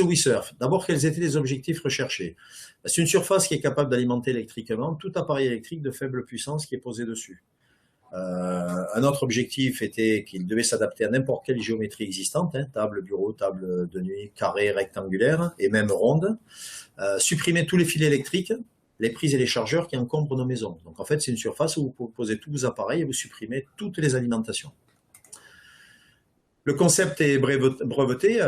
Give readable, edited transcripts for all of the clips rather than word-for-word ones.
WeSurf. D'abord, quels étaient les objectifs recherchés? C'est une surface qui est capable d'alimenter électriquement tout appareil électrique de faible puissance qui est posé dessus. Un autre objectif était qu'il devait s'adapter à n'importe quelle géométrie existante, hein, table, bureau, table de nuit, carré, rectangulaire et même ronde. Supprimer tous les fils électriques, les prises et les chargeurs qui encombrent nos maisons. Donc en fait, c'est une surface où vous posez tous vos appareils et vous supprimez toutes les alimentations. Le concept est breveté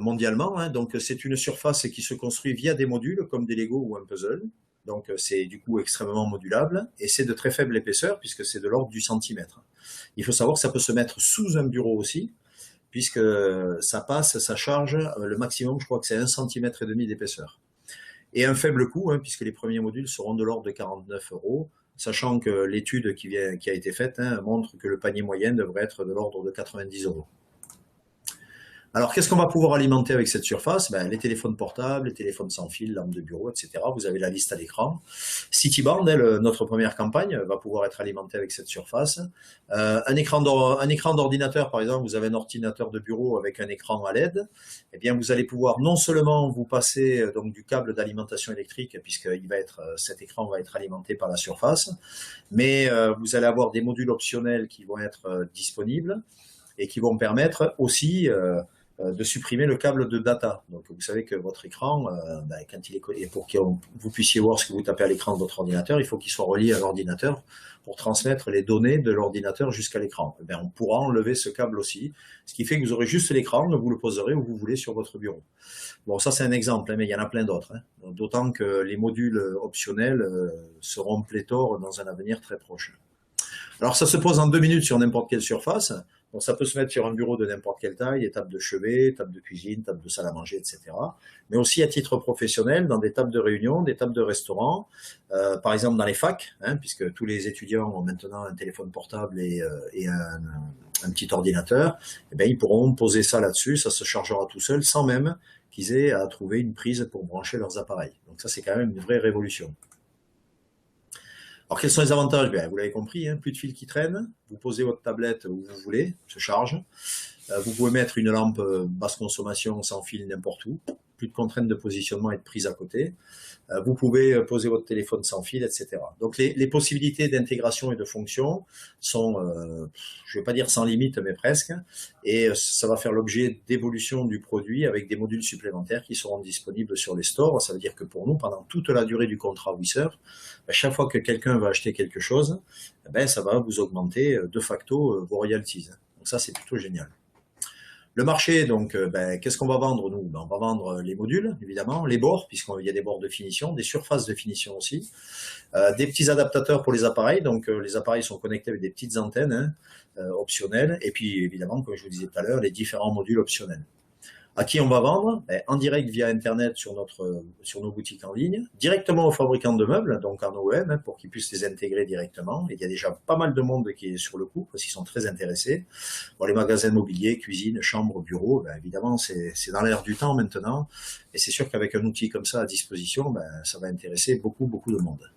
mondialement, hein, donc c'est une surface qui se construit via des modules comme des Lego ou un puzzle. Donc c'est du coup extrêmement modulable et c'est de très faible épaisseur puisque c'est de l'ordre du centimètre. Il faut savoir que ça peut se mettre sous un bureau aussi puisque ça passe, ça charge, le maximum je crois que c'est 1,5 cm d'épaisseur. Et un faible coût, hein, puisque les premiers modules seront de l'ordre de 49 €, sachant que l'étude qui a été faite montre que le panier moyen devrait être de l'ordre de 90 €. Alors, qu'est-ce qu'on va pouvoir alimenter avec cette surface? Les téléphones portables, les téléphones sans fil, lampes de bureau, etc. Vous avez la liste à l'écran. Cityband, notre première campagne, va pouvoir être alimentée avec cette surface. Un écran d'ordinateur, par exemple, vous avez un ordinateur de bureau avec un écran à LED. Eh bien, vous allez pouvoir non seulement vous passer donc du câble d'alimentation électrique, puisque cet écran va être alimenté par la surface, mais vous allez avoir des modules optionnels qui vont être disponibles et qui vont permettre aussi de supprimer le câble de data. Donc vous savez que votre écran, quand il est, pour que vous puissiez voir ce que vous tapez à l'écran de votre ordinateur, il faut qu'il soit relié à l'ordinateur pour transmettre les données de l'ordinateur jusqu'à l'écran. On pourra enlever ce câble aussi, ce qui fait que vous aurez juste l'écran, vous le poserez où vous voulez sur votre bureau. Bon, ça c'est un exemple, mais il y en a plein d'autres. D'autant que les modules optionnels seront pléthores dans un avenir très proche. Alors ça se pose en 2 minutes sur n'importe quelle surface. Donc ça peut se mettre sur un bureau de n'importe quelle taille, des tables de chevet, tables de cuisine, tables de salle à manger, etc. Mais aussi à titre professionnel, dans des tables de réunion, des tables de restaurant, par exemple dans les facs, puisque tous les étudiants ont maintenant un téléphone portable et un petit ordinateur, ils pourront poser ça là-dessus, ça se chargera tout seul, sans même qu'ils aient à trouver une prise pour brancher leurs appareils. Donc ça c'est quand même une vraie révolution. Alors, quels sont les avantages? Vous l'avez compris, plus de fils qui traînent, vous posez votre tablette où vous voulez, se charge. Vous pouvez mettre une lampe basse consommation sans fil n'importe où, plus de contraintes de positionnement et de prise à côté. Vous pouvez poser votre téléphone sans fil, etc. Donc les possibilités d'intégration et de fonction sont, je ne vais pas dire sans limite, mais presque, et ça va faire l'objet d'évolution du produit avec des modules supplémentaires qui seront disponibles sur les stores. Ça veut dire que pour nous, pendant toute la durée du contrat WeSurf, chaque fois que quelqu'un va acheter quelque chose, ça va vous augmenter de facto vos royalties. Donc ça, c'est plutôt génial. Le marché, donc, qu'est-ce qu'on va vendre, nous? On va vendre les modules, évidemment, les bords, puisqu'il y a des bords de finition, des surfaces de finition aussi, des petits adaptateurs pour les appareils, donc les appareils sont connectés avec des petites antennes optionnelles, et puis évidemment, comme je vous disais tout à l'heure, les différents modules optionnels. À qui on va vendre? En direct via Internet sur nos boutiques en ligne, directement aux fabricants de meubles, donc en OEM, pour qu'ils puissent les intégrer directement. Et il y a déjà pas mal de monde qui est sur le coup, parce qu'ils sont très intéressés. Bon, les magasins mobiliers, cuisine, chambre, bureau, évidemment, c'est dans l'air du temps maintenant. Et c'est sûr qu'avec un outil comme ça à disposition, ça va intéresser beaucoup, beaucoup de monde.